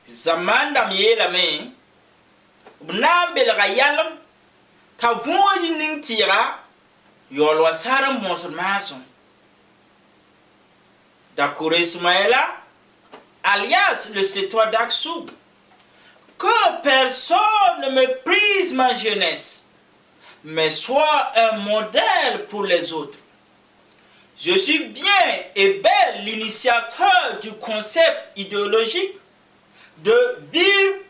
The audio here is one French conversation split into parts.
zaman dam yeelame b na n belga yalem t'a võo yi ning tɩɩga yaool wa saar n bõosd maasem. Dakore Ismaïla, alias le Cétois d'Aksum, que personne ne méprise ma jeunesse, mais soit un modèle pour les autres. Je suis bien et bel l'initiateur du concept idéologique de vive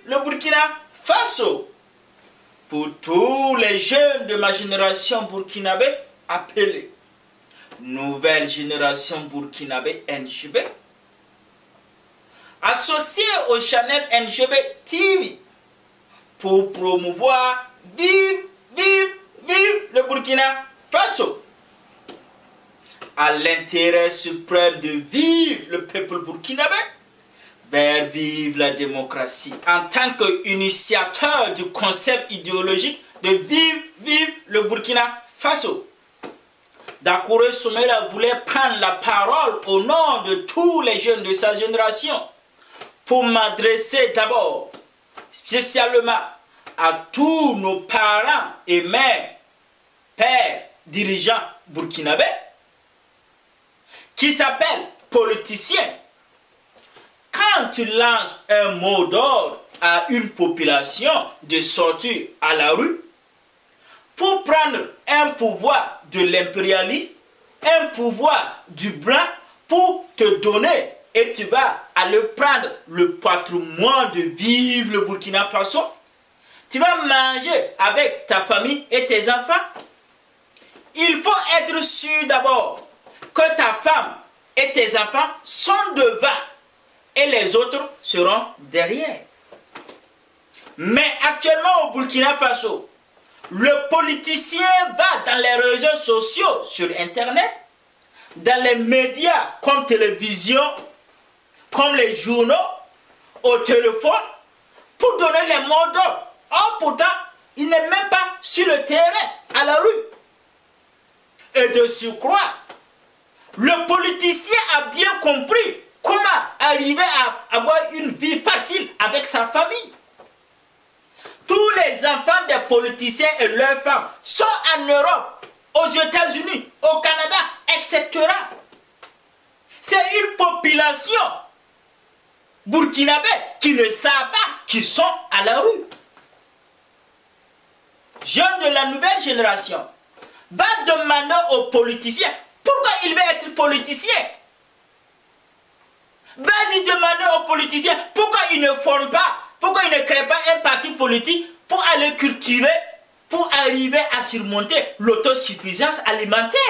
le Burkina Faso pour tous les jeunes de ma génération burkinabé appelés Nouvelle Génération Burkinabé NGB, associé au channel NGB TV pour promouvoir vive le Burkina Faso, à l'intérêt suprême de vivre le peuple burkinabé vers vive la démocratie, en tant qu'initiateur du concept idéologique de vive le Burkina Faso. Dakore Ismaïla voulait prendre la parole au nom de tous les jeunes de sa génération pour m'adresser d'abord spécialement à tous nos parents et mères, pères, dirigeants burkinabés qui s'appellent politiciens. Quand tu lances un mot d'ordre à une population de sortir à la rue pour prendre un pouvoir de l'impérialisme, un pouvoir du blanc pour te donner, et tu vas aller prendre le patrimoine de vivre le Burkina Faso, tu vas manger avec ta famille et tes enfants. Il faut être sûr d'abord que ta femme et tes enfants sont devant et les autres seront derrière. Mais actuellement au Burkina Faso, le politicien va dans les réseaux sociaux, sur Internet, dans les médias comme télévision, comme les journaux, au téléphone, pour donner les mots d'ordre. Or pourtant, il n'est même pas sur le terrain, à la rue. Et de surcroît, le politicien a bien compris comment arriver à avoir une vie facile avec sa famille. Tous les enfants des politiciens et leurs femmes sont en Europe, aux États-Unis, au Canada, etc. C'est une population burkinabé qui ne savent pas qu'ils sont à la rue. Jeunes de la nouvelle génération va demander aux politiciens pourquoi il veut être politicien. Vas-y demander aux politiciens pourquoi ils ne forment pas, pourquoi ils ne créent pas un parti politique pour aller cultiver, pour arriver à surmonter l'autosuffisance alimentaire.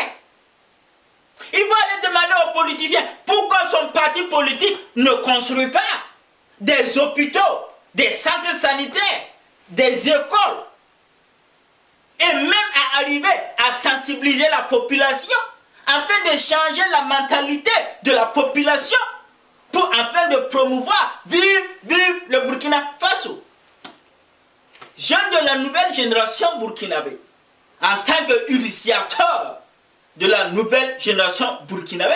Il va aller demander aux politiciens pourquoi son parti politique ne construit pas des hôpitaux, des centres sanitaires, des écoles, et même à arriver à sensibiliser la population afin de changer la mentalité de la population pour afin de promouvoir vive le Burkina Faso. Jeunes de la nouvelle génération burkinabé, en tant qu'initiateur de la nouvelle génération burkinabé,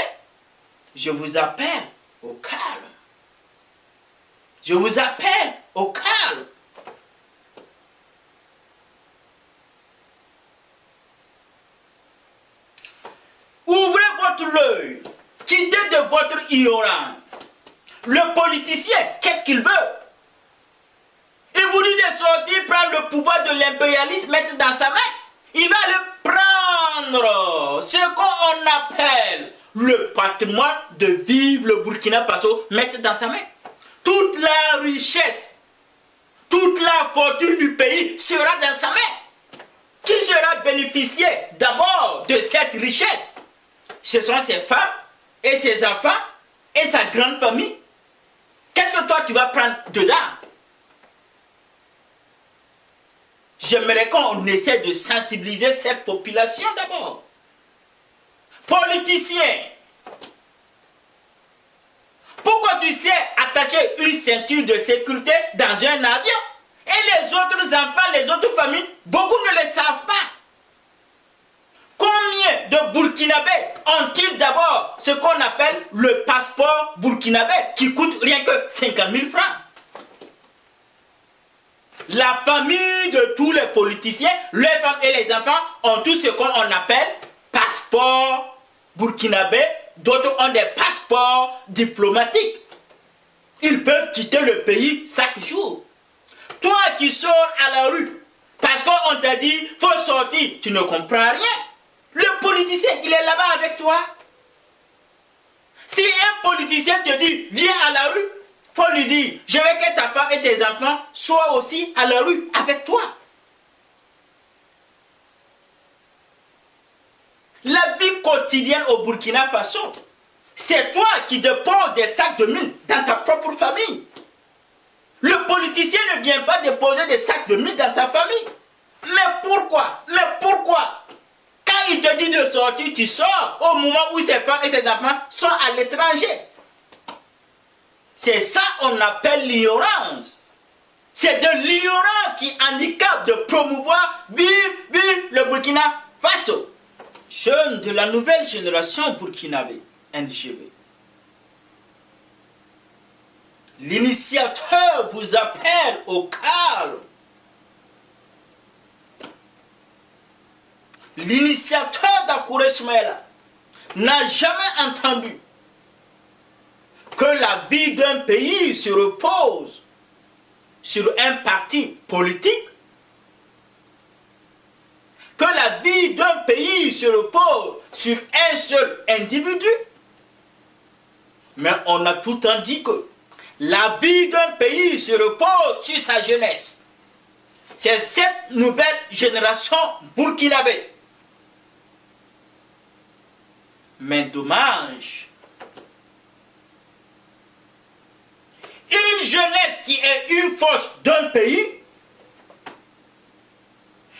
je vous appelle au calme. Je vous appelle au calme. Ouvrez votre œil, quittez de votre ignorance. Le politicien, qu'est-ce qu'il veut? Il vous dit de sortir, prendre le pouvoir de l'impérialisme, mettre dans sa main. Il va le prendre, ce qu'on appelle le patrimoine de vivre le Burkina Faso, mettre dans sa main. Toute la richesse, toute la fortune du pays sera dans sa main. Qui sera bénéficiaire d'abord de cette richesse? Ce sont ses femmes et ses enfants et sa grande famille. Qu'est-ce que toi tu vas prendre dedans? J'aimerais qu'on essaie de sensibiliser cette population d'abord. Politiciens, pourquoi tu sais attacher une ceinture de sécurité dans un avion? Et les autres enfants, les autres familles, beaucoup ne le savent pas. Comment Combien de Burkinabés ont-ils d'abord ce qu'on appelle le passeport burkinabé qui coûte rien que 50 000 francs? La famille de tous les politiciens, les femmes et les enfants ont tout ce qu'on appelle passeport burkinabé, d'autres ont des passeports diplomatiques. Ils peuvent quitter le pays chaque jour. Toi qui sors à la rue, parce qu'on t'a dit, faut sortir, tu ne comprends rien. Le politicien, il est là-bas avec toi. Si un politicien te dit, viens à la rue, faut lui dire, je veux que ta femme et tes enfants soient aussi à la rue avec toi. La vie quotidienne au Burkina Faso, c'est toi qui déposes des sacs de mine dans ta propre famille. Le politicien ne vient pas déposer des sacs de mine dans ta famille. Mais pourquoi? Mais pourquoi? Quand il te dit de sortir, tu sors au moment où ses femmes et ses enfants sont à l'étranger. C'est ça qu'on appelle l'ignorance. C'est de l'ignorance qui handicape de promouvoir vive le Burkina Faso. Jeunes de la nouvelle génération burkinabé, NGB. L'initiateur vous appelle au calme. L'initiateur d'Akouré Soumaïla n'a jamais entendu que la vie d'un pays se repose sur un parti politique, que la vie d'un pays se repose sur un seul individu. Mais on a tout le temps dit que la vie d'un pays se repose sur sa jeunesse. C'est cette nouvelle génération burkinabé. Mais dommage, une jeunesse qui est une force d'un pays,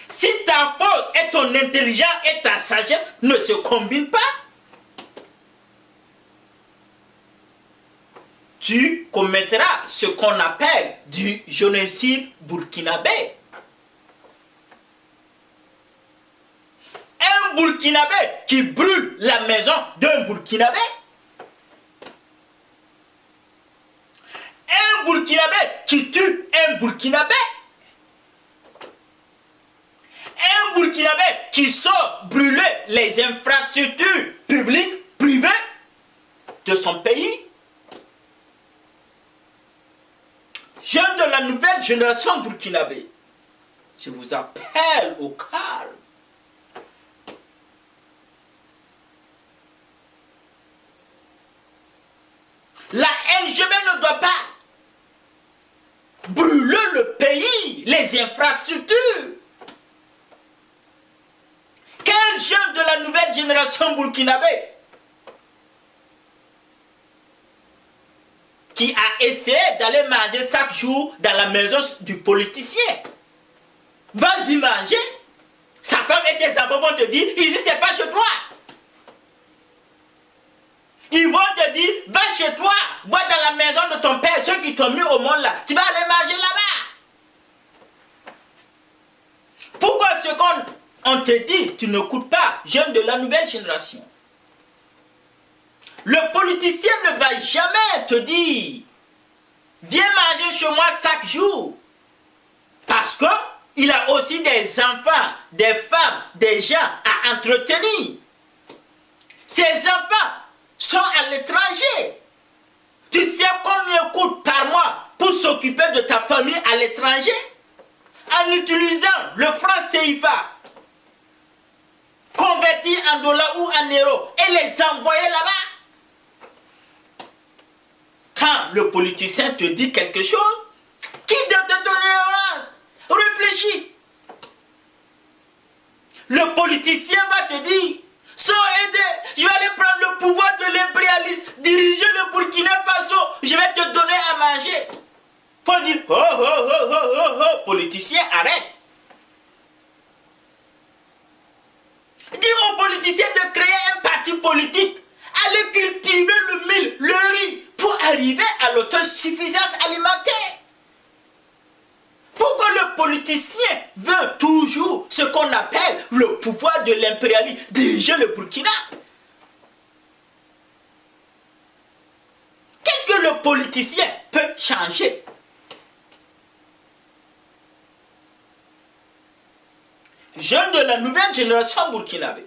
si ta force et ton intelligence et ta sagesse ne se combinent pas, tu commettras ce qu'on appelle du génocide burkinabé. Un Burkinabé qui brûle la maison d'un Burkinabé. Un Burkinabé qui tue un Burkinabé. Un Burkinabé qui sort brûler les infrastructures publiques, privées de son pays. Jeunes de la nouvelle génération burkinabé, je vous appelle au calme. La NGB ne doit pas brûler le pays, les infrastructures. Quel jeune de la nouvelle génération burkinabé qui a essayé d'aller manger chaque jour dans la maison du politicien? Vas-y manger. Sa femme et tes enfants vont te dire, ici c'est pas chez toi. Ils vont te dire, va chez toi, va dans la maison de ton père, ceux qui t'ont mis au monde là, tu vas aller manger là-bas. Pourquoi ce qu'on te dit, tu n'écoutes pas, jeune de la nouvelle génération? Le politicien ne va jamais te dire, viens manger chez moi chaque jour. Parce qu'il a aussi des enfants, des femmes, des gens à entretenir. Ces enfants sont à l'étranger. Tu sais combien coûte par mois pour s'occuper de ta famille à l'étranger? En utilisant le franc CFA, converti en dollars ou en euros, et les envoyer là-bas. Quand le politicien te dit quelque chose, qui de ton ignorance? Réfléchis. Le politicien va te dire, je vais aller prendre le pouvoir de l'impérialisme, diriger le Burkina Faso, je vais te donner à manger. Faut dire, politicien, arrête. Dis aux politiciens de créer un parti politique, aller cultiver le mil, le riz, pour arriver à l'autosuffisance alimentaire. Pourquoi le politicien veut toujours ce qu'on appelle le pouvoir de l'impérialisme, diriger le Burkina. Qu'est-ce que le politicien peut changer? Jeunes de la nouvelle génération burkinabé,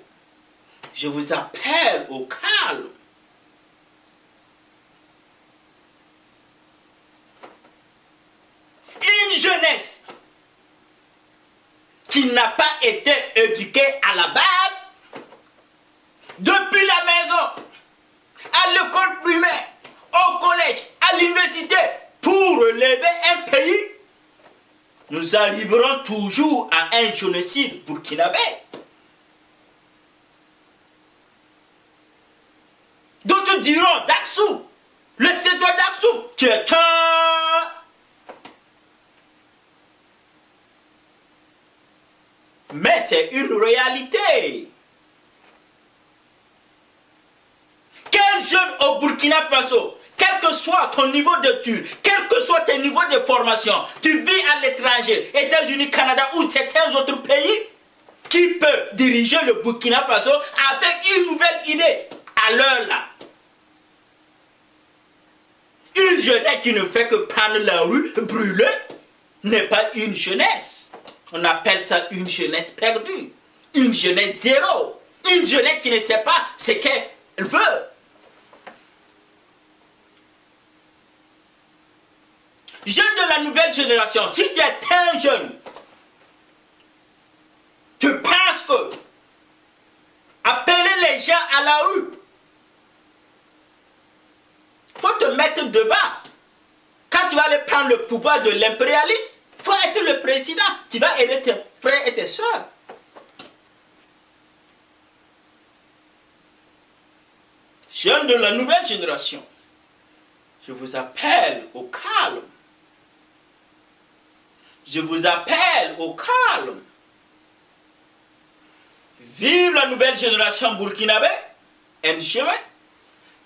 je vous appelle au calme. Une jeunesse qui n'a pas été éduquée à la base, depuis la maison, à l'école primaire, au collège, à l'université, pour relever un pays, nous arriverons toujours à un génocide burkinabé. D'autres diront d'Aksum, le sédouan d'Aksum, tu es un... Mais c'est une réalité. Quel jeune au Burkina Faso, quel que soit ton niveau d'études, quel que soit tes niveaux de formation, tu vis à l'étranger, États-Unis, Canada ou certains autres pays, qui peut diriger le Burkina Faso avec une nouvelle idée à l'heure là? Une jeunesse qui ne fait que prendre la rue, brûler, n'est pas une jeunesse. On appelle ça une jeunesse perdue, une jeunesse zéro, une jeunesse qui ne sait pas ce qu'elle veut. Jeunes de la nouvelle génération, si tu es un jeune, tu penses que appeler les gens à la rue, faut te mettre devant. Quand tu vas aller prendre le pouvoir de l'impérialisme, il faut être le président qui va aider tes frères et tes soeurs. Jeunes de la nouvelle génération, je vous appelle au calme. Je vous appelle au calme. Vive la nouvelle génération burkinabé, NGB.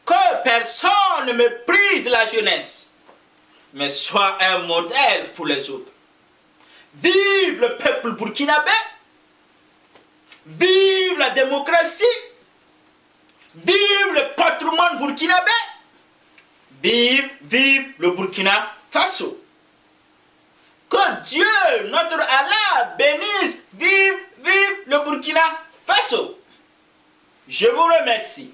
Que personne ne méprise la jeunesse, mais soit un modèle pour les autres. Vive le peuple burkinabé. Vive la démocratie. Vive le patrimoine burkinabé. Vive le Burkina Faso. Que Dieu, notre Allah, bénisse. Vive le Burkina Faso. Je vous remercie.